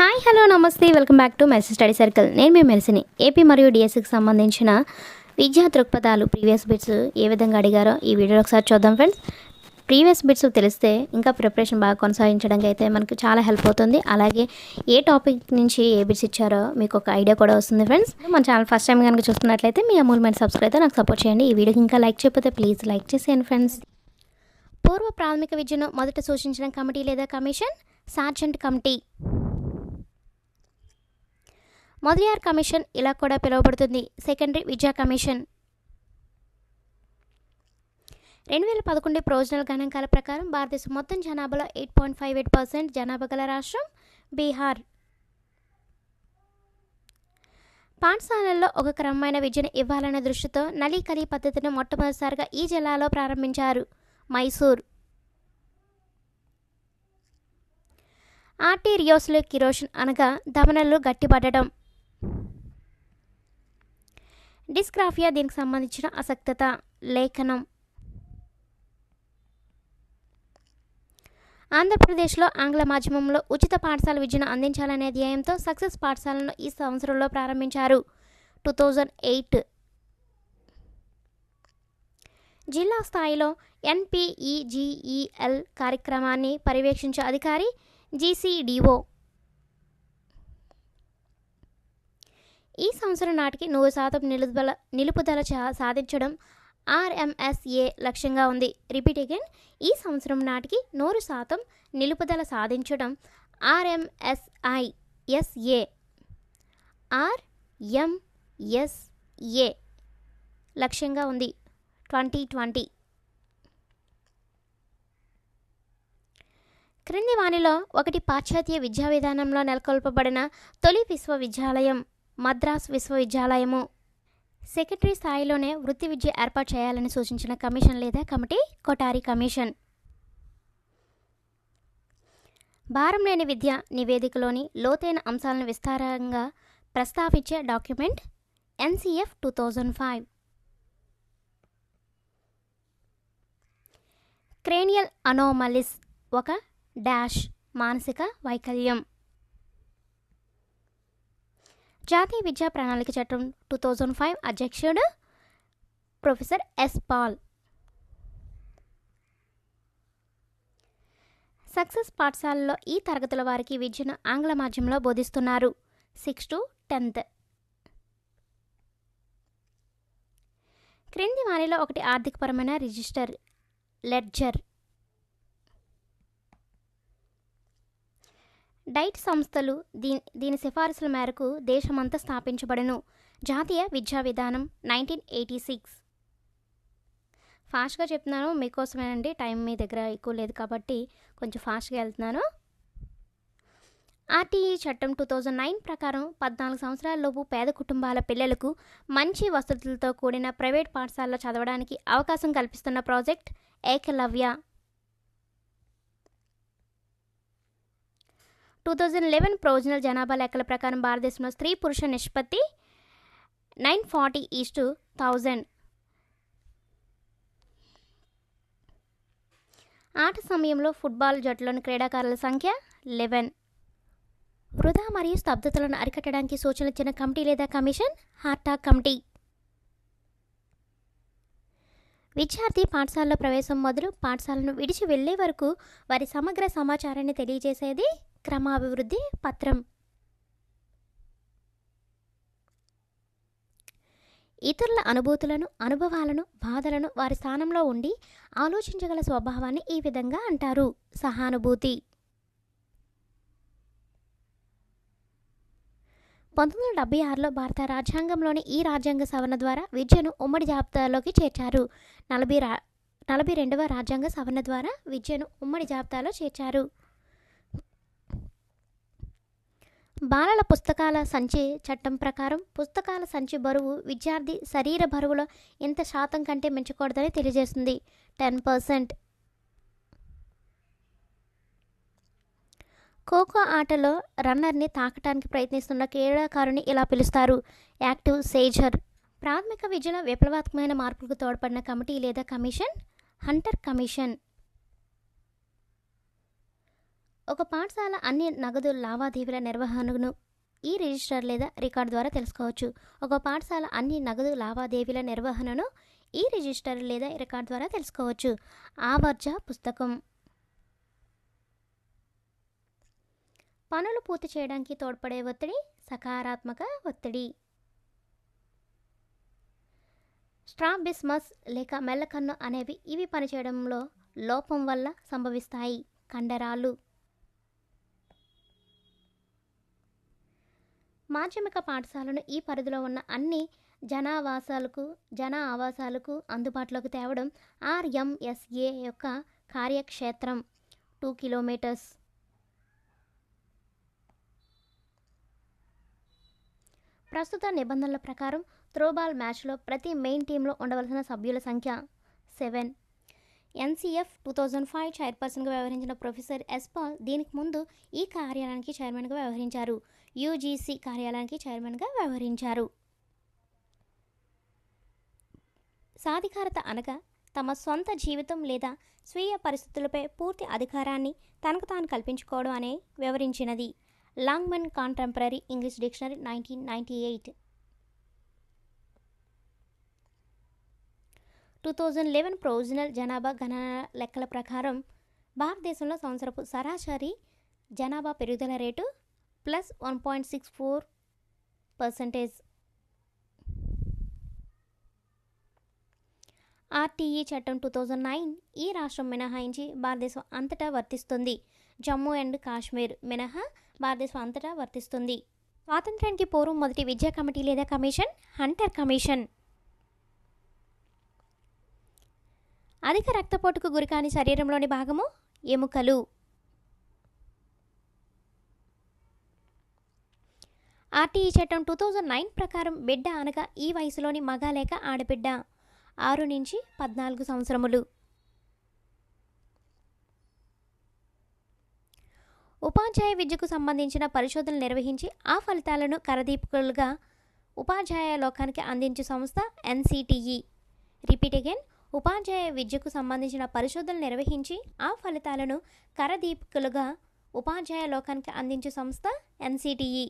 Hi hello నమస్తే welcome back to mercy study circle. నేను మీ మెర్సిని. AP మరియు డిఎస్సికి సంబంధించిన విద్యా దృక్పథాలు ప్రీవియస్ బిట్స్ ఏ విధంగా అడిగారో ఈ వీడియోలో ఒకసారి చూద్దాం ఫ్రెండ్స్. ప్రీవియస్ బిట్స్ తెలిస్తే ఇంకా ప్రిపరేషన్ బాగా కొనసాగించడానికి అయితే మనకు చాలా హెల్ప్ అవుతుంది. అలాగే ఏ టాపిక్ నుంచి ఏ బిట్స్ ఇచ్చారో మీకు ఒక ఐడియా కూడా వస్తుంది ఫ్రెండ్స్. మన ఛానల్ ఫస్ట్ టైం కనుక చూస్తున్నట్లయితే మీ అమూల్మెంట్ సబ్స్క్రైబ్ అయితే నాకు సపోర్ట్ చేయండి. ఈ వీడియోకి ఇంకా లైక్ చేయకపోతే ప్లీజ్ లైక్ చేసేయండి ఫ్రెండ్స్. పూర్వ ప్రాథమిక విద్యను మొదట సూచించిన కమిటీ లేదా commission sergeant committee. Mudaliar commission ఇలా కూడా పిలువబడుతుంది. సెకండరీ విద్యా కమిషన్. 2011 ప్రొవిజనల్ గణాంకాల ప్రకారం భారతదేశం మొత్తం జనాభాలో 8.58% జనాభా గల రాష్ట్రం బీహార్. పాఠశాలల్లో ఒక క్రమమైన విద్యను ఇవ్వాలనే దృష్టితో నలీకలి పద్ధతిని మొట్టమొదటిసారిగా ఈ జిల్లాలో ప్రారంభించారు మైసూర్. ఆర్టీరియోస్లో కిరోషన్ అనగా ధమనులు గట్టిపడటం. డిస్గ్రాఫియా దీనికి సంబంధించిన ఆసక్తత లేఖనం. ఆంధ్రప్రదేశ్లో ఆంగ్ల మాధ్యమంలో ఉచిత పాఠశాల విద్యను అందించాలనే ధ్యేయంతో సక్సెస్ పాఠశాలను ఈ సంవత్సరంలో ప్రారంభించారు 2008. జిల్లా స్థాయిలో ఎన్పిఈజిఈఎల్ కార్యక్రమాన్ని పర్యవేక్షించే అధికారి జీసీడీఓ. ఈ సంవత్సరం నాటికి 100% నిలుపుదల సాధించడం ఆర్ఎంఎస్ఏ లక్ష్యంగా ఉంది. Repeat again. ఈ సంవత్సరం నాటికి 100% నిలుపుదల సాధించడం ఆర్ఎంఎస్ఏ లక్ష్యంగా ఉంది 2020. క్రింది వానిలో ఒకటి పాశ్చాత్య విద్యా విధానంలో నెలకొల్పబడిన తొలి విశ్వవిద్యాలయం మద్రాస్ విశ్వవిద్యాలయము. సెక్రటరీ స్థాయిలోనే వృత్తి విద్య ఏర్పాటు చేయాలని సూచించిన కమిషన్ లేదా కమిటీ కొఠారి కమిషన్. భారం లేని విద్య నివేదికలోని లోతైన అంశాలను విస్తారంగా ప్రస్తావించే డాక్యుమెంట్ ఎన్సిఎఫ్ 2005. క్రేనియల్ అనోమలిస్ ఒక డాష్ మానసిక వైకల్యం. జాతీయ విద్యా ప్రణాళిక చట్టం 2005 అధ్యక్షుడు ప్రొఫెసర్ ఎస్ పాల్. సక్సెస్ పాఠశాలలో ఈ తరగతుల వారికి విద్యను ఆంగ్ల మాధ్యమంలో బోధిస్తున్నారు 6 to 10th. క్రింది వానిలో ఒకటి ఆర్థికపరమైన రిజిస్టర్ లెడ్జర్. డైట్ సంస్థలు దీని సిఫారసుల మేరకు దేశమంతా స్థాపించబడను. జాతీయ విద్యా విధానం 1986. ఫాస్ట్గా చెప్తున్నాను మీకోసమేనండి, టైం మీ దగ్గర ఎక్కువ లేదు కాబట్టి కొంచెం ఫాస్ట్గా వెళ్తున్నాను. ఆర్టీఈ చట్టం 2009 ప్రకారం 14 సంవత్సరాలలోపు పేద కుటుంబాల పిల్లలకు మంచి వసతులతో కూడిన ప్రైవేట్ పాఠశాలలో చదవడానికి అవకాశం కల్పిస్తున్న ప్రాజెక్ట్ ఏకలవ్య. 2011 ప్రొవిజనల్ జనాభా లెక్కల ప్రకారం భారతదేశంలో స్త్రీ పురుష నిష్పత్తి 940:1000. ఆట సమయంలో ఫుట్బాల్ జట్టులోని క్రీడాకారుల సంఖ్య 11. వృధా మరియు స్తబ్దతలను అరికట్టడానికి సూచనలు ఇచ్చిన కమిటీ లేదా కమిషన్ హార్టాగ్ కమిటీ. విద్యార్థి పాఠశాలలో ప్రవేశం మొదలు పాఠశాలను విడిచి వెళ్లే వరకు వారి సమగ్ర సమాచారాన్ని తెలియజేసేది క్రమాభివృద్ధి పత్రం. ఇతరుల అనుభూతులను అనుభవాలను బాధలను వారి స్థానంలో ఉండి ఆలోచించగల స్వభావాన్ని ఈ విధంగా అంటారు సహానుభూతి. 1976లో భారత రాజ్యాంగంలోని ఈ రాజ్యాంగ సవరణ ద్వారా విద్యను ఉమ్మడి జాబితాలోకి చేర్చారు. 42వ రాజ్యాంగ సవరణ ద్వారా విద్యను ఉమ్మడి జాబితాలో చేర్చారు. బాలల పుస్తకాల సంచి చట్టం ప్రకారం పుస్తకాల సంచి బరువు విద్యార్థి శరీర బరువులో ఎంత శాతం కంటే మించకూడదని తెలియజేస్తుంది 10%. ఖోఖో ఆటలో రన్నర్ని తాకటానికి ప్రయత్నిస్తున్న క్రీడాకారుని ఇలా పిలుస్తారు యాక్టివ్ సేజర్. ప్రాథమిక విద్యలో విప్లవాత్మకమైన మార్పులకు తోడ్పడిన కమిటీ లేదా కమిషన్ హంటర్ కమిషన్. ఒక పాఠశాల అన్ని నగదు లావాదేవీల నిర్వహణను ఈ రిజిస్టర్ లేదా రికార్డ్ ద్వారా తెలుసుకోవచ్చు. ఒక పాఠశాల అన్ని నగదు లావాదేవీల నిర్వహణను ఈ రిజిస్టర్ లేదా రికార్డ్ ద్వారా తెలుసుకోవచ్చు. ఆవర్జ పుస్తకం పనులు పూర్తి చేయడానికి తోడ్పడే ఒత్తిడి సకారాత్మక ఒత్తిడి. స్ట్రాబిస్మస్ లేక మెల్లకన్ను అనేవి ఇవి పనిచేయడంలో లోపం వల్ల సంభవిస్తాయి. కండరాలు. మాధ్యమిక పాఠశాలను ఈ పరిధిలో ఉన్న అన్ని జన ఆవాసాలకు అందుబాటులోకి తేవడం ఆర్ఎంఎస్ఏ యొక్క కార్యక్షేత్రం. 2 కిలోమీటర్స్. ప్రస్తుత నిబంధనల ప్రకారం త్రోబాల్ మ్యాచ్లో ప్రతి మెయిన్ టీంలో ఉండవలసిన సభ్యుల సంఖ్య 7. ఎన్సీఎఫ్ 2005 చైర్పర్సన్గా వ్యవహరించిన ప్రొఫెసర్ ఎస్ పాల్ దీనికి ముందు ఈ కార్యాలయానికి చైర్మన్గా వ్యవహరించారు. యూజీసీ కార్యాలయానికి చైర్మన్గా వ్యవహరించారు. సాధికారత అనగా తమ సొంత జీవితం లేదా స్వీయ పరిస్థితులపై పూర్తి అధికారాన్ని తనకు తాను కల్పించుకోవడం అనే వివరించినది. లాంగ్మన్ కాంటెంపరీ ఇంగ్లీష్ డిక్షనరీ 1998. 2011 ప్రొవిజనల్ జనాభా గణన లెక్కల ప్రకారం భారతదేశంలో సంవత్సరపు సరాసరి జనాభా పెరుగుదల రేటు +1.64%. ఆర్టీఈ చట్టం 2009 ఈ రాష్ట్రం మినహాయించి భారతదేశం అంతటా వర్తిస్తుంది. జమ్మూ అండ్ కాశ్మీర్ మినహా భారతదేశం అంతటా వర్తిస్తుంది. స్వాతంత్ర్యానికి పూర్వం మొదటి విద్యా కమిటీ లేదా కమిషన్ హంటర్ కమిషన్. అధిక రక్తపోటుకు గురికాని శరీరంలోని భాగము ఎముకలు. ఆర్టీఈ చట్టం 2009 ప్రకారం బిడ్డ అనగా ఈ వయసులోని మగ లేక ఆడబిడ్డ 6 నుంచి 14 సంవత్సరములు. ఉపాధ్యాయ విద్యకు సంబంధించిన పరిశోధనలు నిర్వహించి ఆ ఫలితాలను కరదీపికలుగా ఉపాధ్యాయ లోకానికి అందించే సంస్థ ఎన్సిటిఈ. Repeat again. ఉపాధ్యాయ విద్యకు సంబంధించిన పరిశోధనలు నిర్వహించి ఆ ఫలితాలను కరదీపికలుగా ఉపాధ్యాయ లోకానికి అందించే సంస్థ ఎన్సిటిఈ.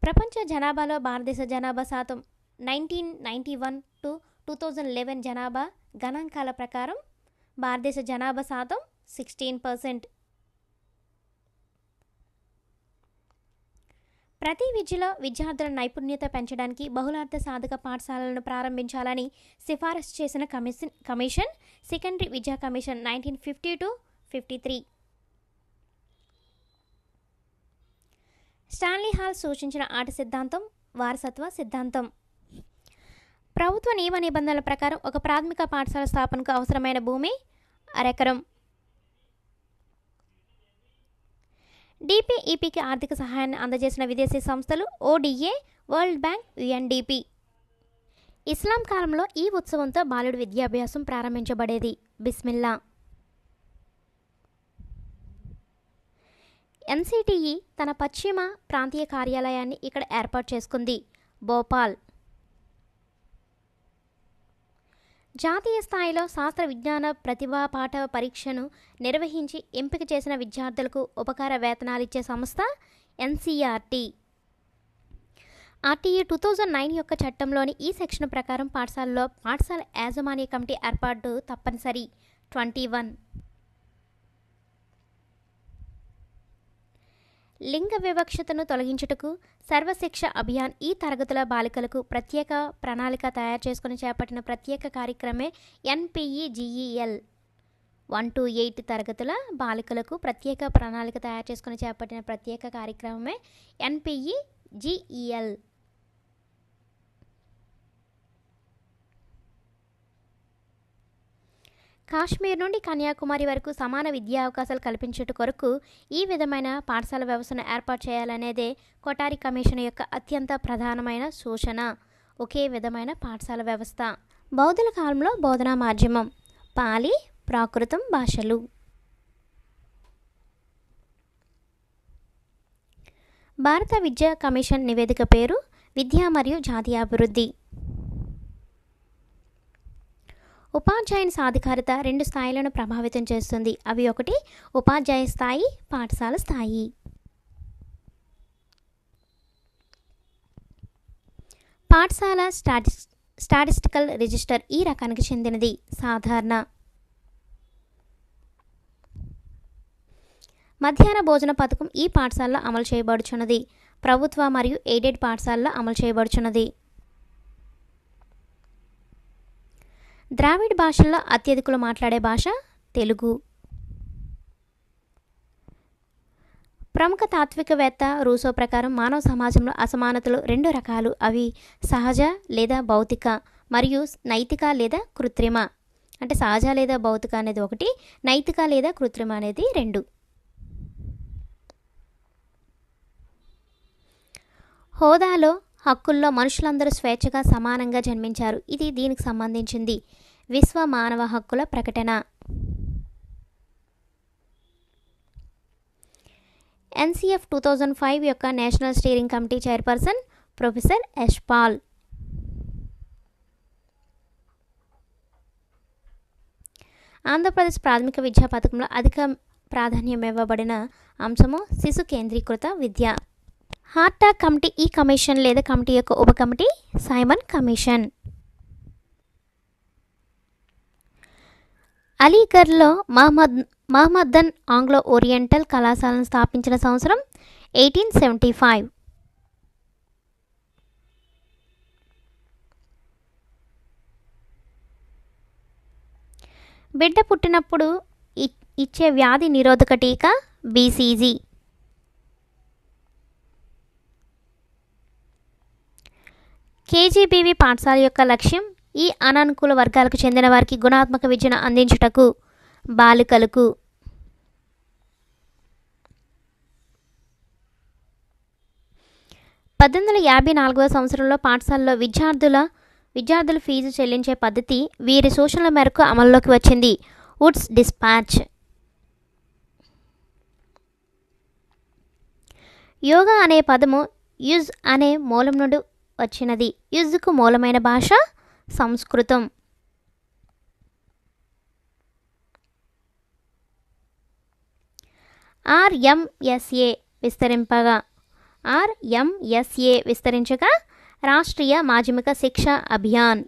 ప్రపంచ జనాభాలో భారతదేశ జనాభా శాతం 1991 to 2011 జనాభా గణాంకాల ప్రకారం భారతదేశ జనాభా శాతం 16%. ప్రతి విద్యలో విద్యార్థుల నైపుణ్యత పెంచడానికి బహుళార్థ సాధక పాఠశాలలను ప్రారంభించాలని సిఫారసు చేసిన కమిషన్ సెకండరీ విద్యా కమిషన్ 1950 to 53. స్టాన్లీ హాల్ సూచించిన ఆట సిద్ధాంతం వారసత్వ సిద్ధాంతం. ప్రభుత్వ నియమ నిబంధనల ప్రకారం ఒక ప్రాథమిక పాఠశాల స్థాపనకు అవసరమైన భూమి 1/2 ఎకరం. డిపిఈపికి ఆర్థిక సహాయాన్ని అందజేసిన విదేశీ సంస్థలు ఓడిఏ, వరల్డ్ బ్యాంక్, యుఎన్డిపి. ఇస్లాం కాలంలో ఈ ఉత్సవంతో బాలుడి విద్యాభ్యాసం ప్రారంభించబడేది. బిస్మిల్లా. ఎన్సిటిఈ తన పశ్చిమ ప్రాంతీయ కార్యాలయాన్ని ఇక్కడ ఏర్పాటు చేసుకుంది. భోపాల్. జాతీయ స్థాయిలో శాస్త్ర విజ్ఞాన ప్రతిభా పాఠ పరీక్షను నిర్వహించి ఎంపిక చేసిన విద్యార్థులకు ఉపకార వేతనాలిచ్చే సంస్థ ఎన్సిఆర్టీ. ఆర్టీఈ 2009 యొక్క చట్టంలోని ఈ సెక్షన్ ప్రకారం పాఠశాలలో పాఠశాల యాజమాన్య కమిటీ ఏర్పాటు తప్పనిసరి. 21. లింగ వివక్షతను తొలగించుటకు సర్వశిక్ష అభియాన్ ఈ తరగతుల బాలికలకు ప్రత్యేక ప్రణాళిక తయారు చేసుకుని చేపట్టిన ప్రత్యేక కార్యక్రమే ఎన్పిఈజిఈఎల్. 1 to 8 తరగతుల బాలికలకు ప్రత్యేక ప్రణాళిక తయారు చేసుకుని చేపట్టిన ప్రత్యేక కార్యక్రమమే ఎన్పిఈజిఈఎల్. కాశ్మీర్ నుండి కన్యాకుమారి వరకు సమాన విద్యా అవకాశాలు కల్పించుట కొరకు ఈ విధమైన పాఠశాల వ్యవస్థను ఏర్పాటు చేయాలనేదే కొఠారి కమిషన్ యొక్క అత్యంత ప్రధానమైన సూచన. ఒకే విధమైన పాఠశాల వ్యవస్థ. బౌద్ధుల కాలంలో బోధనా మాధ్యమం పాలి, ప్రాకృతం భాషలు. భారత విద్యా కమిషన్ నివేదిక పేరు విద్య మరియు జాతీయాభివృద్ధి. ఉపాధ్యాయుని సాధికారత రెండు స్థాయిలను ప్రభావితం చేస్తుంది. అవి ఒకటి ఉపాధ్యాయ స్థాయి, పాఠశాల స్థాయి. పాఠశాల స్టాటిస్టికల్ రిజిస్టర్ ఈ రకానికి చెందినది. సాధారణ మధ్యాహ్న భోజన పథకం ఈ పాఠశాలలో అమలు చేయబడుచున్నది. ప్రభుత్వ మరియు ఎయిడెడ్ పాఠశాలలో అమలు చేయబడుచున్నది. ద్రావిడ భాషల్లో అత్యధికులు మాట్లాడే భాష తెలుగు. ప్రముఖ తాత్వికవేత్త రూసో ప్రకారం మానవ సమాజంలో అసమానతలు రెండు రకాలు. అవి సహజ లేదా భౌతిక మరియు నైతిక లేదా కృత్రిమ. అంటే సహజ లేదా భౌతిక అనేది ఒకటి, నైతిక లేదా కృత్రిమ అనేది రెండు. హోదాలో హక్కుల్లో మనుషులందరూ స్వేచ్ఛగా సమానంగా జన్మించారు. ఇది దీనికి సంబంధించింది. విశ్వ మానవ హక్కుల ప్రకటన. ఎన్సిఎఫ్ 2005 యొక్క national steering committee chairperson professor Yashpal. Andhra Pradesh ప్రాథమిక విద్యా పథకంలో అధిక ప్రాధాన్యం ఇవ్వబడిన అంశము శిశు కేంద్రీకృత విద్య. హార్టాగ్ కమిటీ ఈ కమిషన్ లేదా కమిటీ యొక్క ఉప కమిటీ సైమన్ కమిషన్. అలీగర్లో మహమ్మదన్ ఆంగ్లో ఓరియంటల్ కళాశాలను స్థాపించిన సంవత్సరం 1875. బిడ్డ పుట్టినప్పుడు ఇచ్చే వ్యాధి నిరోధక టీకా బీసీజీ. కేజీబీవీ పాఠశాల యొక్క లక్ష్యం ఈ అనానుకూల వర్గాలకు చెందిన వారికి గుణాత్మక విద్యను అందించుటకు. బాలికలకు 1854వ సంవత్సరంలో పాఠశాలలో విద్యార్థుల ఫీజు చెల్లించే పద్ధతి వీరి సూచనల మేరకు అమల్లోకి వచ్చింది. Woods dispatch. యోగా అనే పదము యుజ్ అనే మూలం నుండి వచ్చినది. యుజ్కు మూలమైన భాష సంస్కృతం. ఆర్ఎంఎస్ఏ విస్తరించగా రాష్ట్రీయ మాధ్యమిక శిక్ష అభియాన్.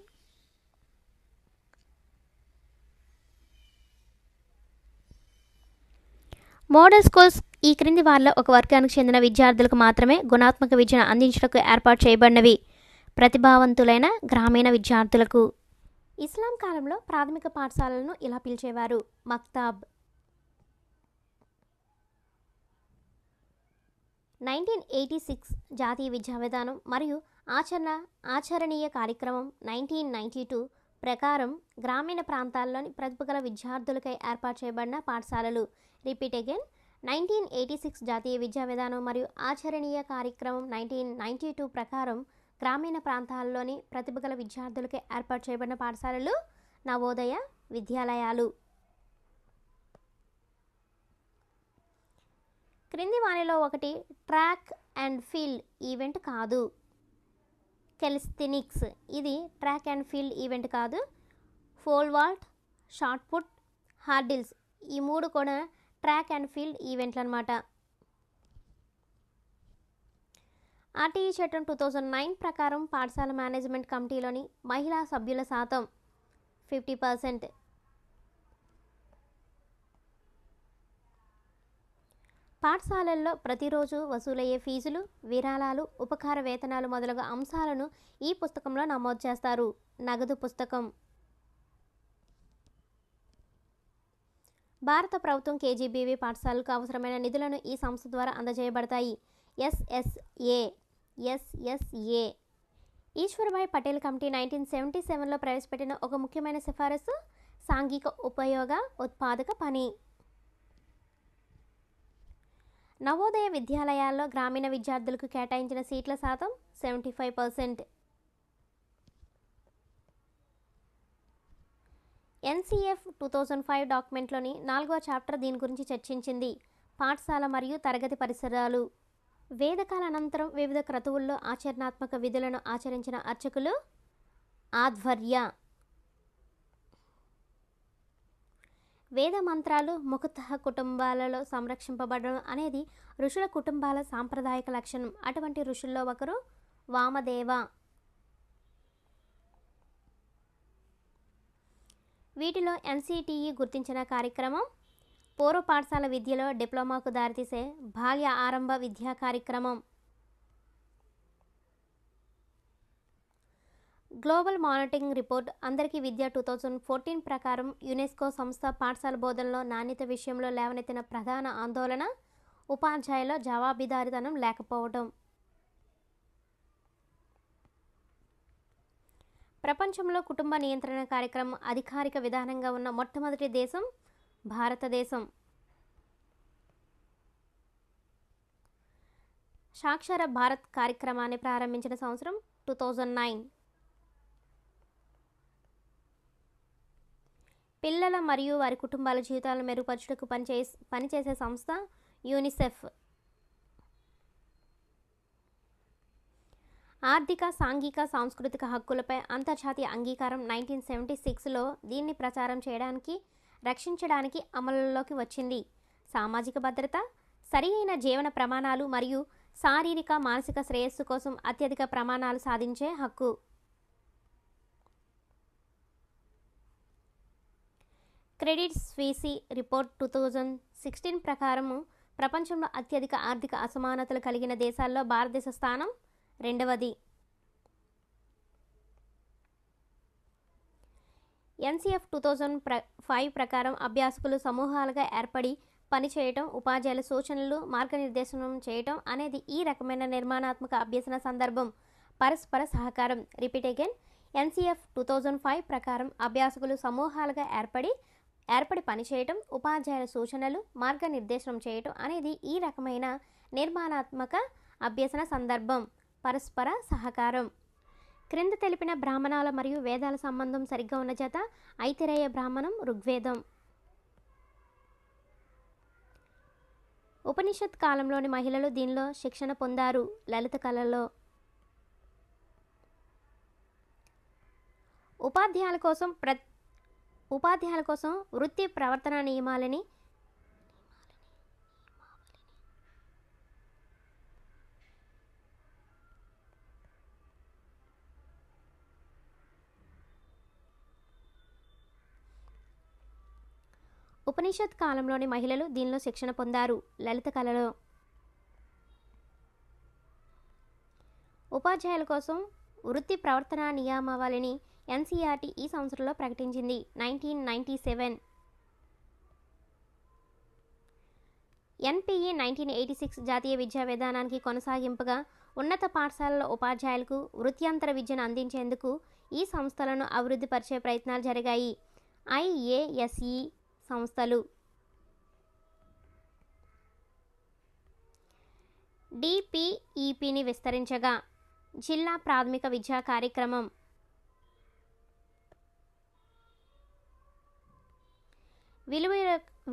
మోడల్ స్కూల్స్ ఈ క్రింది వారిలో ఒక వర్గానికి చెందిన విద్యార్థులకు మాత్రమే గుణాత్మక విద్యను అందించడానికి ఏర్పాటు చేయబడినవి. ప్రతిభావంతులైన గ్రామీణ విద్యార్థులకు. ఇస్లాం కాలంలో ప్రాథమిక పాఠశాలలను ఇలా పిలిచేవారు మక్తాబ్. 1986 జాతీయ విద్యా విధానం మరియు ఆచరణీయ కార్యక్రమం 1992 ప్రకారం గ్రామీణ ప్రాంతాల్లోని ప్రతిభ గల విద్యార్థులకై ఏర్పాటు చేయబడిన పాఠశాలలు. Repeat again. 1986 జాతీయ విద్యా విధానం మరియు ఆచరణీయ కార్యక్రమం 1992 ప్రకారం గ్రామీణ ప్రాంతాల్లోని ప్రతిభ గల విద్యార్థులకై ఏర్పాటు చేయబడిన పాఠశాలలు నవోదయ విద్యాలయాలు. క్రింది వానిలో ఒకటి ట్రాక్ అండ్ ఫీల్డ్ ఈవెంట్ కాదు. కెలిస్థెనిక్స్. ఇది ట్రాక్ అండ్ ఫీల్డ్ ఈవెంట్ కాదు. Pole vault, shot put, hurdles ఈ మూడు కూడా ట్రాక్ అండ్ ఫీల్డ్ ఈవెంట్లు అన్నమాట. ఆర్టీఈ చట్టం 2009 ప్రకారం పాఠశాల మేనేజ్మెంట్ కమిటీలోని మహిళా సభ్యుల శాతం 50%. పాఠశాలల్లో ప్రతిరోజు వసూలయ్యే ఫీజులు, విరాళాలు, ఉపకార వేతనాలు మొదలగు అంశాలను ఈ పుస్తకంలో నమోదు చేస్తారు. నగదు పుస్తకం. భారత ప్రభుత్వం కేజీబీవీ పాఠశాలలకు అవసరమైన నిధులను ఈ సంస్థ ద్వారా అందజేయబడతాయి. ఎస్ఎస్ఏ. ఈశ్వర్భాయ్ పటేల్ కమిటీ 1977లో ప్రవేశపెట్టిన ఒక ముఖ్యమైన సిఫారసు సాంఘిక ఉపయోగ ఉత్పాదక పని. నవోదయ విద్యాలయాల్లో గ్రామీణ విద్యార్థులకు కేటాయించిన సీట్ల శాతం 75%. ఎన్సిఎఫ్ 2005 డాక్యుమెంట్లోని 4వ చాప్టర్ దీని గురించి చర్చించింది. పాఠశాల మరియు తరగతి పరిసరాలు. వేదకాల అనంతరం వివిధ క్రతువుల్లో ఆచరణాత్మక విధులను ఆచరించిన అర్చకులు ఆధ్వర్య. వేద మంత్రాలు ముఖతః కుటుంబాలలో సంరక్షింపబడడం అనేది ఋషుల కుటుంబాల సాంప్రదాయక లక్షణం. అటువంటి ఋషుల్లో ఒకరు వామదేవ. వీటిలో ఎన్సిటిఈ గుర్తించిన కార్యక్రమం పూర్వ పాఠశాల విద్యలో డిప్లొమాకు దారితీసే బాల్య ఆరంభ విద్యా కార్యక్రమం. గ్లోబల్ మానిటరింగ్ రిపోర్ట్ అందరికీ విద్య 2014 ప్రకారం యునెస్కో సంస్థ పాఠశాల బోధనలో నాణ్యత విషయంలో లేవనెత్తిన ప్రధాన ఆందోళన ఉపాధ్యాయుల జవాబుదారీతనం లేకపోవడం. ప్రపంచంలో కుటుంబ నియంత్రణ కార్యక్రమం అధికారిక విధానంగా ఉన్న మొట్టమొదటి దేశం భారతదేశం. సాక్షర భారత్ కార్యక్రమాన్ని ప్రారంభించిన సంవత్సరం 2009. పిల్లల మరియు వారి కుటుంబాల జీవితాలను మెరుగుపరచుటకు పనిచేసే సంస్థ యూనిసెఫ్. ఆర్థిక, సాంఘిక, సాంస్కృతిక హక్కులపై అంతర్జాతీయ అంగీకారం 1976లో దీన్ని ప్రచారం చేయడానికి, రక్షించడానికి అమలులోకి వచ్చింది. సామాజిక భద్రత, సరియైన జీవన ప్రమాణాలు మరియు శారీరక, మానసిక శ్రేయస్సు కోసం అత్యధిక ప్రమాణాలు సాధించే హక్కు. క్రెడిట్ స్విస్ రిపోర్ట్ 2016 ప్రకారం ప్రపంచంలో అత్యధిక ఆర్థిక అసమానతలు కలిగిన దేశాల్లో భారతదేశ స్థానం 2వది. ఎన్సిఎఫ్ 2005 ప్రకారం అభ్యాసకులు సమూహాలుగా ఏర్పడి పనిచేయటం, ఉపాధ్యాయుల సూచనలు, మార్గనిర్దేశనం చేయటం అనేది ఈ రకమైన నిర్మాణాత్మక అభ్యసన సందర్భం. పరస్పర సహకారం. Repeat again. ఎన్సిఎఫ్ 2005 ప్రకారం అభ్యాసకులు సమూహాలుగా ఏర్పడి పనిచేయటం, ఉపాధ్యాయుల సూచనలు, మార్గనిర్దేశనం చేయటం అనేది ఈ రకమైన నిర్మాణాత్మక అభ్యసన సందర్భం. పరస్పర సహకారం. క్రింద తెలిపిన బ్రాహ్మణాల మరియు వేదాల సంబంధం సరిగ్గా ఉన్న జత ఐతిరేయ బ్రాహ్మణం, ఋగ్వేదం. ఉపనిషత్ కాలంలోని మహిళలు దీనిలో శిక్షణ పొందారు. లలిత కళలో. ఉపాధ్యాయుల కోసం వృత్తి ప్రవర్తన నియమాలని ఉపనిషత్ కాలంలోని మహిళలు దీనిలో శిక్షణ పొందారు. లలిత కళలో. ఉపాధ్యాయుల కోసం వృత్తి ప్రవర్తన నియమావళిని ఎన్సీఆర్టీ ఈ సంవత్సరంలో ప్రకటించింది. 1997. ఎన్పిఈ 1986 జాతీయ విద్యా విధానానికి కొనసాగింపుగా ఉన్నత పాఠశాలల ఉపాధ్యాయులకు వృత్యంతర విద్యను అందించేందుకు ఈ సంస్థలను అభివృద్ధి పరిచే ప్రయత్నాలు జరిగాయి. ఐఏఎస్ఈ సంస్థలు. డిపిఈపిని విస్తరించగా జిల్లా ప్రాథమిక విద్యా కార్యక్రమం.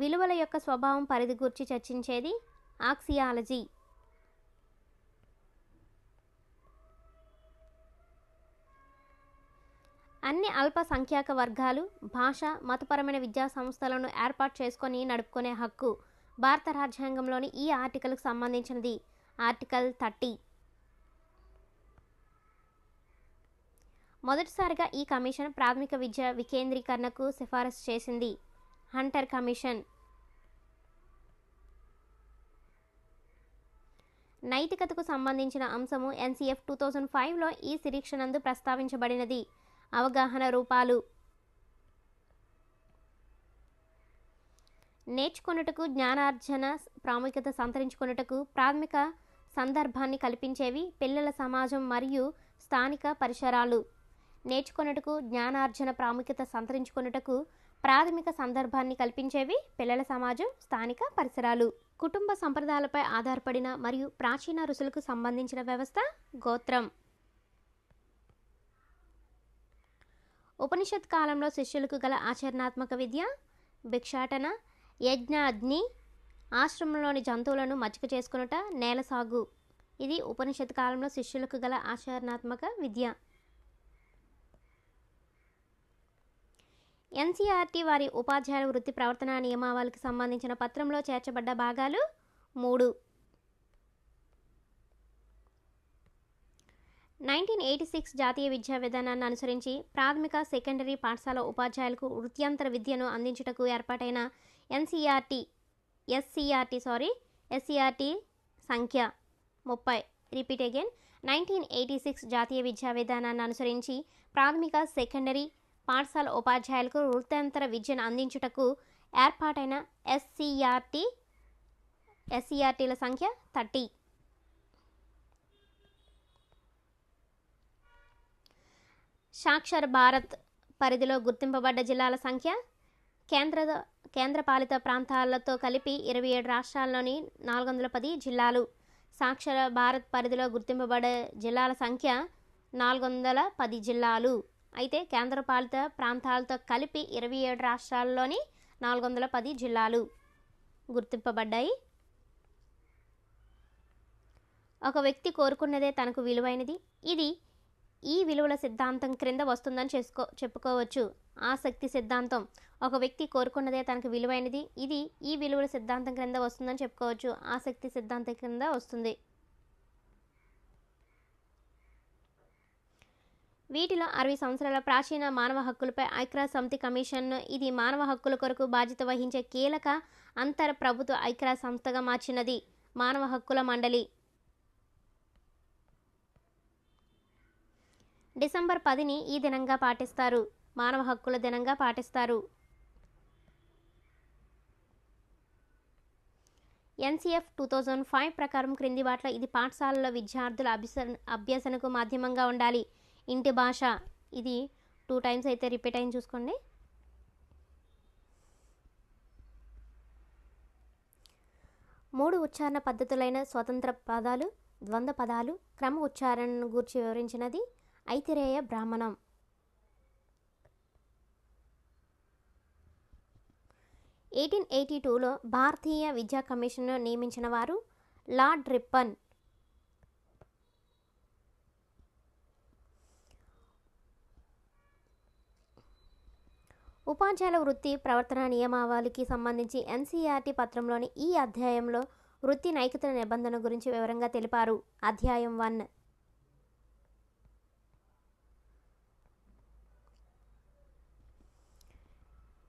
విలువల యొక్క స్వభావం పరిధి గురించి చర్చించేది ఆక్సియాలజీ. అన్ని అల్పసంఖ్యాక వర్గాలు భాష, మతపరమైన విద్యా సంస్థలను ఏర్పాటు చేసుకొని నడుపుకునే హక్కు భారత రాజ్యాంగంలోని ఈ ఆర్టికల్కు సంబంధించినది. ఆర్టికల్ 30. మొదటిసారిగా ఈ కమిషన్ ప్రాథమిక విద్య వికేంద్రీకరణకు సిఫారసు చేసింది. Hunter commission. నైతికతకు సంబంధించిన అంశము ఎన్సిఎఫ్ 2005లో ఈ శీర్షికనందు ప్రస్తావించబడినది. అవగాహన రూపాలు. నేర్చుకొనుటకు, జ్ఞానార్జన ప్రాముఖ్యత సంతరించుకొనుటకు ప్రాథమిక సందర్భాన్ని కల్పించేవి పిల్లల సమాజం మరియు స్థానిక పరిసరాలు. నేర్చుకొనుటకు, జ్ఞానార్జన ప్రాముఖ్యత సంతరించుకొనుటకు ప్రాథమిక సందర్భాన్ని కల్పించేవి పిల్లల సమాజం, స్థానిక పరిసరాలు. కుటుంబ సంప్రదాయాలపై ఆధారపడిన మరియు ప్రాచీన ఋషులకు సంబంధించిన వ్యవస్థ గోత్రం. ఉపనిషత్ కాలంలో శిష్యులకు గల ఆచరణాత్మక విద్య భిక్షాటన, యజ్ఞ, అగ్ని, ఆశ్రమంలోని జంతువులను మచ్చిక చేసుకొనుట, నేల సాగు. ఇది ఉపనిషత్ కాలంలో శిష్యులకు గల ఆచరణాత్మక విద్య. ఎన్సీఆర్టీ వారి ఉపాధ్యాయుల వృత్తి ప్రవర్తన నియమావళికి సంబంధించిన పత్రంలో చేర్చబడ్డ భాగాలు 3. 1986 జాతీయ విద్యా విధానాన్ని అనుసరించి ప్రాథమిక సెకండరీ పాఠశాల ఉపాధ్యాయులకు వృత్యంతర విద్యను అందించుటకు ఏర్పాటైన ఎస్సీఆర్టీ సంఖ్య 30. Repeat again. 1986 జాతీయ విద్యా విధానాన్ని అనుసరించి ప్రాథమిక సెకండరీ పాఠశాల ఉపాధ్యాయులకు వృత్యంతర విద్యను అందించుటకు ఏర్పాటైన ఎస్సీఆర్టీల సంఖ్య 30. సాక్షర భారత్ పరిధిలో గుర్తింపబడ్డ జిల్లాల సంఖ్య కేంద్రపాలిత ప్రాంతాలతో కలిపి 27 రాష్ట్రాల్లోని 410 జిల్లాలు. సాక్షర భారత్ పరిధిలో గుర్తింపబడే జిల్లాల సంఖ్య 410 జిల్లాలు. అయితే కేంద్రపాలిత ప్రాంతాలతో కలిపి 27 రాష్ట్రాల్లోని 410 జిల్లాలు గుర్తింపబడ్డాయి. ఒక వ్యక్తి కోరుకున్నదే తనకు విలువైనది. ఇది ఈ విలువల సిద్ధాంతం క్రింద వస్తుందని చెప్పుకోవచ్చు. ఆసక్తి సిద్ధాంతం. ఒక వ్యక్తి కోరుకున్నదే తనకు విలువైనది. ఇది ఈ విలువల సిద్ధాంతం క్రింద వస్తుందని చెప్పుకోవచ్చు. ఆసక్తి సిద్ధాంతం క్రింద వస్తుంది. వీటిలో 60 సంవత్సరాల ప్రాచీన మానవ హక్కులపై ఐక్యరాజ్య సమితి కమిషన్. ఇది మానవ హక్కుల కొరకు బాధ్యత వహించే కీలక అంతర ప్రభుత్వ ఐక్యరాజ్య సంస్థగా మార్చినది. మానవ హక్కుల మండలి డిసెంబర్ 10ని ఈ దినంగా పాటిస్తారు. మానవ హక్కుల దినంగా పాటిస్తారు. ఎన్సీఎఫ్ 2005 ప్రకారం క్రింది వాటిలో ఇది పాఠశాలలో విద్యార్థుల అభ్యసనకు మాధ్యమంగా ఉండాలి. ఇంటి భాష. ఇది 2 times అయితే రిపీట్ అయింది చూసుకోండి. మూడు ఉచ్చారణ పద్ధతులైన స్వతంత్ర పదాలు, ద్వంద్వ పదాలు, క్రమ ఉచ్చారణను గూర్చి వివరించినది ఐతిరేయ బ్రాహ్మణం. లో భారతీయ విద్యా కమిషన్ను నియమించిన వారు లార్డ్ రిప్పన్. ఉపాధ్యాయుల వృత్తి ప్రవర్తన నియమావళికి సంబంధించి ఎన్సీఆర్టీ పత్రంలోని ఈ అధ్యాయంలో వృత్తి నైతిక నిబంధన గురించి వివరంగా తెలిపారు. అధ్యాయం 1.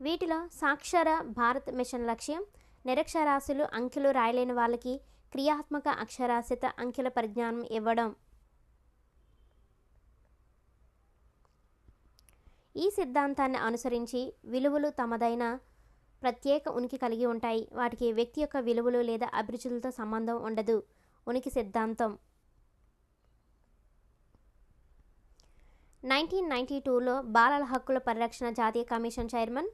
వీటిలో సాక్షర భారత్ మిషన్ లక్ష్యం నిరక్షరాస్యులు, అంకెలు రాయలేని వాళ్ళకి క్రియాత్మక అక్షరాస్యత, అంకెల పరిజ్ఞానం ఇవ్వడం. ఈ సిద్ధాంతాన్ని అనుసరించి విలువలు తమదైన ప్రత్యేక ఉనికి కలిగి ఉంటాయి. వాటికి వ్యక్తి యొక్క విలువలు లేదా అభిరుచులతో సంబంధం ఉండదు. ఉనికి సిద్ధాంతం. 1992లో బాలల హక్కుల పరిరక్షణ జాతీయ కమిషన్ చైర్మన్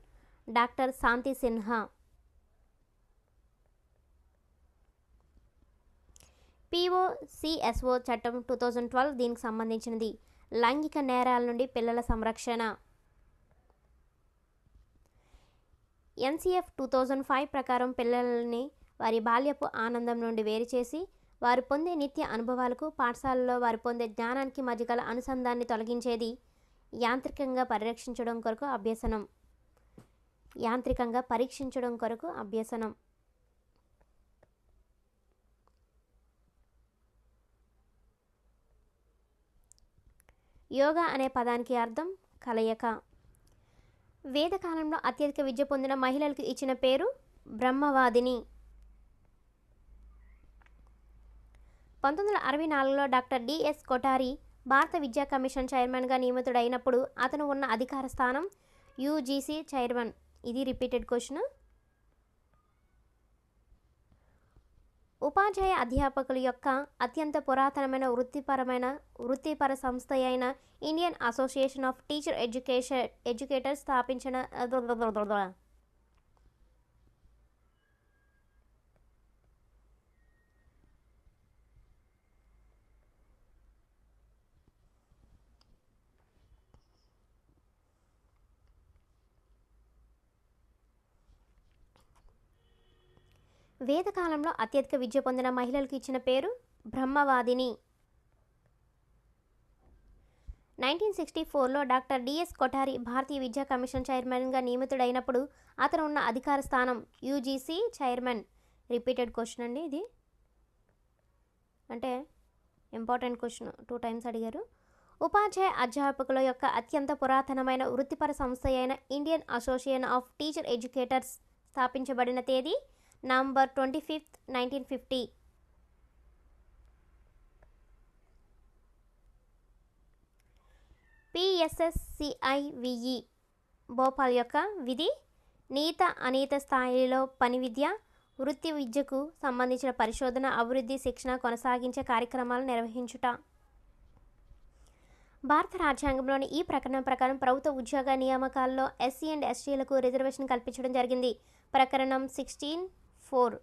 డాక్టర్ శాంతి సిన్హా. POCSO చట్టం 2012 దీనికి సంబంధించినది. లైంగిక నేరాల నుండి పిల్లల సంరక్షణ. ఎన్సీఎఫ్ 2005 ప్రకారం పిల్లలని వారి బాల్యపు ఆనందం నుండి వేరు చేసి వారు పొందే నిత్య అనుభవాలకు, పాఠశాలలో వారు పొందే జ్ఞానానికి మధ్య గల అనుసంధాన్ని తొలగించేది యాంత్రికంగా పరీక్షించడం కొరకు అభ్యసనం. యోగా అనే పదానికి అర్థం కలయిక. వేదకాలంలో అత్యధిక విద్య పొందిన మహిళలకు ఇచ్చిన పేరు బ్రహ్మవాదిని. 1964లో డాక్టర్ డిఎస్ కొఠారి భారత విద్యా కమిషన్ చైర్మన్గా నియమితుడైనప్పుడు అతను ఉన్న అధికార స్థానం యూజీసీ చైర్మన్. ఇది రిపీటెడ్ క్వశ్చన్. ఉపాధ్యాయ అధ్యాపకుల యొక్క అత్యంత పురాతనమైన వృత్తిపర సంస్థ అయిన Indian association of teacher educators స్థాపించిన వేదకాలంలో అత్యధిక విద్య పొందిన మహిళలకు ఇచ్చిన పేరు బ్రహ్మవాదిని. 1964లో డాక్టర్ డిఎస్ కొఠారి భారతీయ విద్యా కమిషన్ చైర్మన్గా నియమితుడైనప్పుడు అతను ఉన్న అధికార స్థానం యూజీసీ చైర్మన్. రిపీటెడ్ క్వశ్చన్ అండి ఇది, అంటే ఇంపార్టెంట్ క్వశ్చన్, 2 టైమ్స్ అడిగారు. ఉపాధ్యాయ అధ్యాపకుల యొక్క అత్యంత పురాతనమైన వృత్తిపర సంస్థ అయిన Indian association of teacher educators స్థాపించబడిన తేదీ నవంబర్ 25, 1950. పిఎస్ఎస్సిఐవిఈ భోపాల్ యొక్క విధి నీత అనీత స్థాయిలో పని విద్య, వృత్తి విద్యకు సంబంధించిన పరిశోధన, అభివృద్ధి, శిక్షణ కొనసాగించే కార్యక్రమాలు నిర్వహించుట. భారత రాజ్యాంగంలోని ఈ ప్రకటన ప్రకారం ప్రభుత్వ ఉద్యోగ నియామకాల్లో ఎస్సీ అండ్ ఎస్టీలకు రిజర్వేషన్ కల్పించడం జరిగింది. ప్రకరణం 16(4).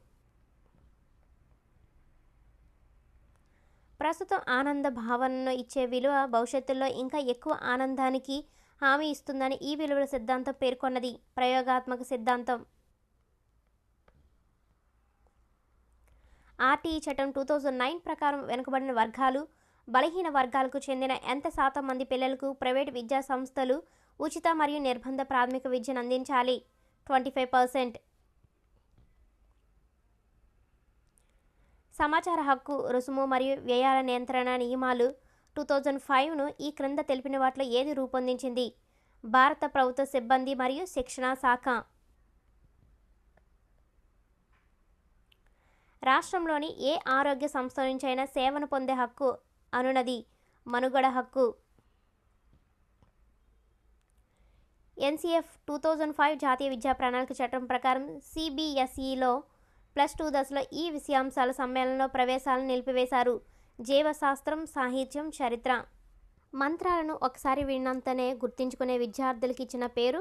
ప్రస్తుతం ఆనంద భావనను ఇచ్చే విలువ భవిష్యత్తులో ఇంకా ఎక్కువ ఆనందానికి హామీ ఇస్తుందని ఈ విలువల సిద్ధాంతం పేర్కొన్నది. ప్రయోగాత్మక సిద్ధాంతం. ఆర్టీఈ చట్టం 2009 ప్రకారం వెనుకబడిన వర్గాలు, బలహీన వర్గాలకు చెందిన ఎంత శాతం మంది పిల్లలకు ప్రైవేట్ విద్యా సంస్థలు ఉచిత మరియు నిర్బంధ ప్రాథమిక విద్యను అందించాలి? 25%. సమాచార హక్కు, రుసుము మరియు వ్యయాల నియంత్రణ నియమాలు 2005ను ఈ క్రింద తెలిపిన వాటిలో ఏది రూపొందించింది? భారత ప్రభుత్వ సిబ్బంది మరియు శిక్షణ శాఖ. రాష్ట్రంలోని ఏ ఆరోగ్య సంస్థ నుంచైనా సేవను పొందే హక్కు అనునది మనుగడ హక్కు. ఎన్సిఎఫ్ 2005 జాతీయ విద్యా ప్రణాళిక చట్టం ప్రకారం సిబిఎస్ఈలో +2 దశలో ఈ విషయాంశాల సమ్మేళనంలో ప్రవేశాలను నిలిపివేశారు. జీవశాస్త్రం, సాహిత్యం, చరిత్ర. మంత్రాలను ఒకసారి విన్నంతనే గుర్తించుకునే విద్యార్థులకు ఇచ్చిన పేరు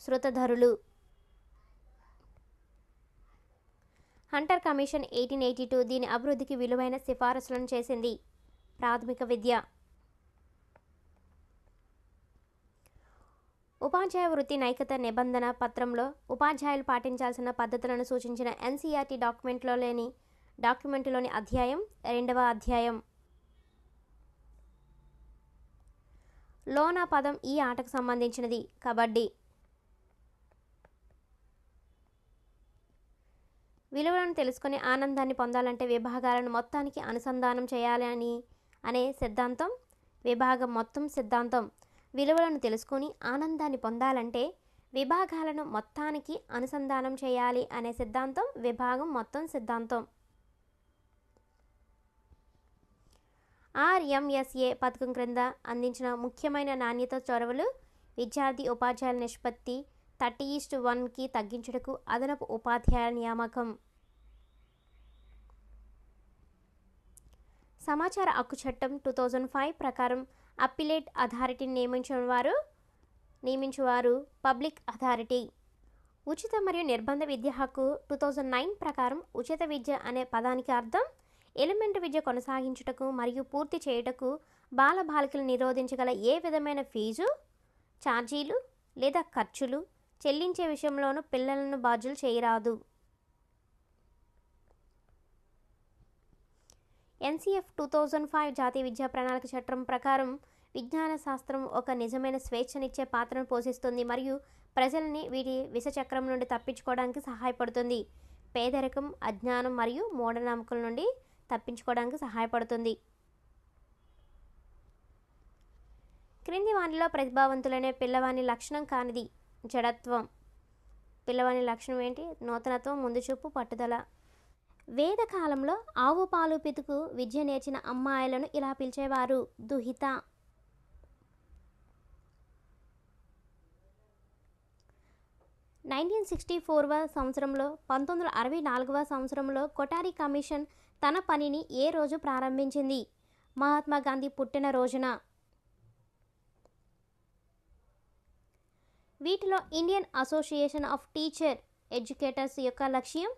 శృతధరులు. హంటర్ కమిషన్ 1882 దీని అభివృద్ధికి విలువైన సిఫారసులను చేసింది. ప్రాథమిక విద్య. ఉపాధ్యాయ వృత్తి నైతికత నిబంధన పత్రంలో ఉపాధ్యాయులు పాటించాల్సిన పద్ధతులను సూచించిన ఎన్సీఆర్టీ డాక్యుమెంటులోని అధ్యాయం 2వ అధ్యాయం. లోన పదం ఈ ఆటకు సంబంధించినది. కబడ్డీ. విలువలను తెలుసుకుని ఆనందాన్ని పొందాలంటే విభాగాలను మొత్తానికి అనుసంధానం చేయాలి అనే సిద్ధాంతం విభాగం మొత్తం సిద్ధాంతం. విలువలను తెలుసుకుని ఆనందాన్ని పొందాలంటే విభాగాలను మొత్తానికి అనుసంధానం చేయాలి అనే సిద్ధాంతం విభాగం మొత్తం సిద్ధాంతం. ఆర్ఎంఎస్ఏ పథకం క్రింద అందించిన ముఖ్యమైన నాణ్యత చొరవలు విద్యార్థి ఉపాధ్యాయుల నిష్పత్తి 30:1కి తగ్గించుటకు అదనపు ఉపాధ్యాయుల నియామకం. సమాచార హక్కు చట్టం 2005 ప్రకారం అప్పిలేట్ అథారిటీని నియమించువారు పబ్లిక్ అథారిటీ. ఉచిత మరియు నిర్బంధ విద్య హక్కు 2009 ప్రకారం ఉచిత విద్య అనే పదానికి అర్థం ఎలిమెంటరీ విద్య కొనసాగించుటకు మరియు పూర్తి చేయుటకు బాలబాలికలు నిరోధించగల ఏ విధమైన ఫీజు, ఛార్జీలు లేదా ఖర్చులు చెల్లించే విషయంలోనూ పిల్లలను బాధ్యులు చేయరాదు. ఎన్సిఎఫ్ 2005 జాతీయ విద్యా ప్రణాళిక చట్టం ప్రకారం విజ్ఞాన శాస్త్రం ఒక నిజమైన స్వేచ్ఛనిచ్చే పాత్రను పోషిస్తుంది మరియు ప్రజల్ని వీటి విషచక్రం నుండి తప్పించుకోవడానికి సహాయపడుతుంది. పేదరికం, అజ్ఞానం మరియు మూఢనమ్మకాల నుండి తప్పించుకోవడానికి సహాయపడుతుంది. క్రింది వానిలో ప్రతిభావంతులనే పిల్లవాని లక్షణం కానిది? జడత్వం. పిల్లవాని లక్షణం ఏంటి? నూతనత్వం, ముందు చూపు, పట్టుదల. వేదకాలంలో ఆవు పాలు పితుకు విద్య నేర్చిన అమ్మాయిలను ఇలా పిలిచేవారు దుహిత. సంవత్సరంలో 1964వ సంవత్సరంలో కొఠారి కమిషన్ తన పనిని ఏ రోజు ప్రారంభించింది? మహాత్మా గాంధీ పుట్టిన రోజున. వీటిలో Indian association of teacher educators యొక్క లక్ష్యం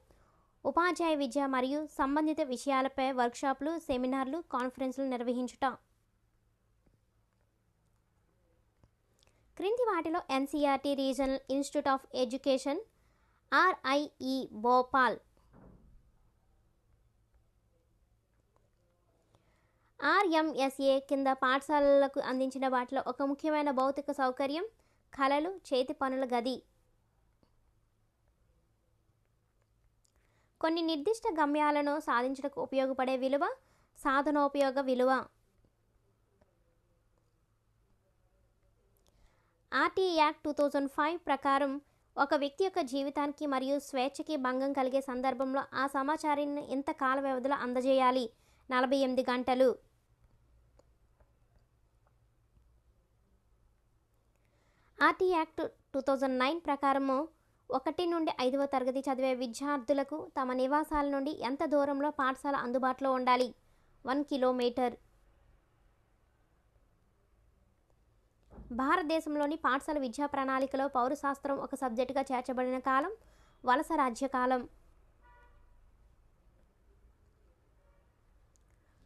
ఉపాధ్యాయ విద్య మరియు సంబంధిత విషయాలపై వర్క్షాపులు, సెమినార్లు, కాన్ఫరెన్స్లు నిర్వహించుట. క్రింది వాటిలో NCERT regional institute of education RIE Bhopal RMSA కింద పాఠశాలలకు అందించిన వాటిలో ఒక ముఖ్యమైన భౌతిక సౌకర్యం కళలు చేతి పనుల గది. కొన్ని నిర్దిష్ట గమ్యాలను సాధించడానికి ఉపయోగపడే విలువ సాధనోపయోగ విలువ. ఆర్టీ యాక్ట్ 2005 ప్రకారం ఒక వ్యక్తి యొక్క జీవితానికి మరియు స్వేచ్ఛకి భంగం కలిగే సందర్భంలో ఆ సమాచారాన్ని ఎంత కాల వ్యవధిలో అందజేయాలి? 48 గంటలు. ఆర్టీ యాక్ట్ 2009 ప్రకారము 1 నుండి 5వ తరగతి చదివే విద్యార్థులకు తమ నివాసాల నుండి ఎంత దూరంలో పాఠశాల అందుబాటులో ఉండాలి? 1 కిలోమీటర్. భారతదేశంలోని పాఠశాల విద్యా ప్రణాళికలో పౌరశాస్త్రం ఒక సబ్జెక్టుగా చేర్చబడిన కాలం వలస రాజ్యకాలం.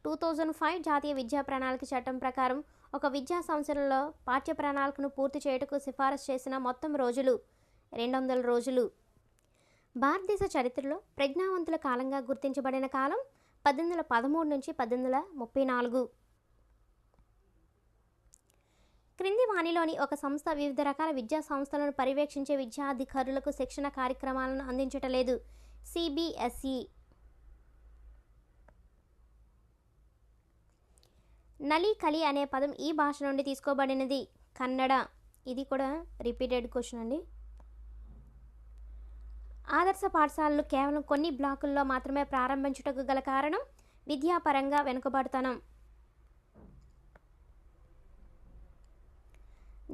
2005 జాతీయ విద్యా ప్రణాళిక చట్టం ప్రకారం ఒక విద్యా సంవత్సరంలో పాఠ్య ప్రణాళికను పూర్తి చేయుటకు సిఫారసు చేసిన మొత్తం రోజులు 200 రోజులు. భారతదేశ చరిత్రలో ప్రజ్ఞావంతుల కాలంగా గుర్తించబడిన కాలం 1813 నుంచి 1834. క్రింది వాణిలోని ఒక సంస్థ వివిధ రకాల విద్యా సంస్థలను పర్యవేక్షించే విద్యాధికారులకు శిక్షణ కార్యక్రమాలను అందించటలేదు? సిబిఎస్ఈ. నలి కలి అనే పదం ఈ భాష నుండి తీసుకోబడినది? కన్నడ. ఇది కూడా రిపీటెడ్ క్వశ్చన్ అండి. ఆదర్శ పాఠశాలలు కేవలం కొన్ని బ్లాకుల్లో మాత్రమే ప్రారంభించుటకు గల కారణం విద్యాపరంగా వెనుకబడతనం.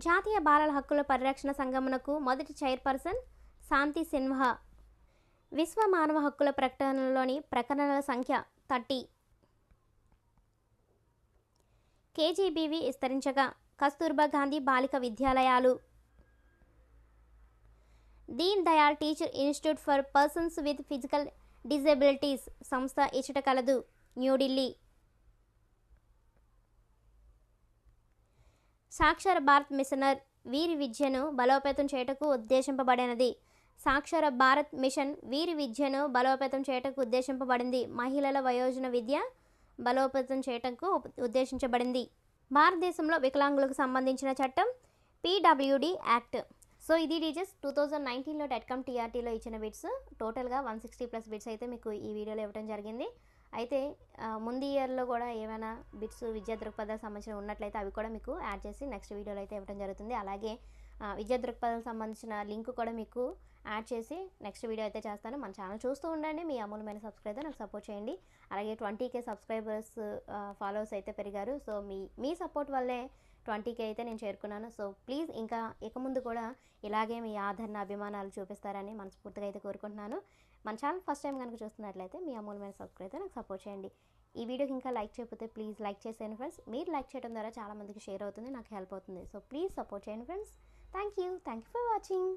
జాతీయ బాలల హక్కుల పరిరక్షణ సంఘమునకు మొదటి చైర్పర్సన్ శాంతి సిన్హా. విశ్వ మానవ హక్కుల ప్రకటనలోని ప్రకటనల సంఖ్య 30. కేజీబీవీ విస్తరించగా కస్తూర్బా గాంధీ బాలిక విద్యాలయాలు. Deen Dayal teacher institute for persons with physical disabilities సంస్థ ఇచ్చట కలదు, న్యూఢిల్లీ. సాక్షర భారత్ మిషనర్ వీరి విద్యను బలోపేతం చేయుటకు ఉద్దేశింపబడినది. సాక్షర భారత్ మిషన్ వీరి విద్యను బలోపేతం చేయుటకు ఉద్దేశింపబడింది. మహిళల వయోజన విద్య బలోపేతం చేయటకు ఉద్దేశించబడింది. భారతదేశంలో వికలాంగులకు సంబంధించిన చట్టం పీడబ్ల్యూడి యాక్ట్. సో ఇది టీచర్స్ 2019లో టెట్కమ్ టీఆర్టీలో ఇచ్చిన బిట్స్. టోటల్గా 160+ బిట్స్ అయితే మీకు ఈ వీడియోలో ఇవ్వడం జరిగింది. అయితే ముందు ఇయర్లో కూడా ఏమైనా బిట్స్ విద్యా దృక్పథాలకు సంబంధించిన ఉన్నట్లయితే అవి కూడా మీకు యాడ్ చేసి నెక్స్ట్ వీడియోలో అయితే ఇవ్వడం జరుగుతుంది. అలాగే విద్యా దృక్పథాలకు సంబంధించిన లింక్ కూడా మీకు యాడ్ చేసి నెక్స్ట్ వీడియో అయితే చేస్తాను. మన ఛానల్ చూస్తూ ఉండండి. మీ అమూల్యమైన సబ్స్క్రైబర్ నాకు సపోర్ట్ చేయండి. అలాగే 20K సబ్స్క్రైబర్స్ ఫాలోవర్స్ అయితే పెరిగారు. సో మీ సపోర్ట్ వల్లే 20K అయితే నేను చేరుకున్నాను. సో ప్లీజ్ ఇంకా ఇక ముందు కూడా ఇలాగే మీ ఆదరణ అభిమానాలు చూపిస్తారని మనస్ఫూర్తిగా అయితే కోరుకుంటున్నాను. మన ఛానల్ ఫస్ట్ టైం కనుక చూస్తున్నట్లయితే మీ అమూల్యమైన సబ్స్క్రైబర్ నాకు సపోర్ట్ చేయండి. ఈ వీడియోకి ఇంకా లైక్ చేయకపోతే ప్లీజ్ లైక్ చేసేయండి ఫ్రెండ్స్. మీరు లైక్ చేయడం ద్వారా చాలామందికి షేర్ అవుతుంది, నాకు హెల్ప్ అవుతుంది. సో ప్లీజ్ సపోర్ట్ చేయండి friends. Thank you for watching.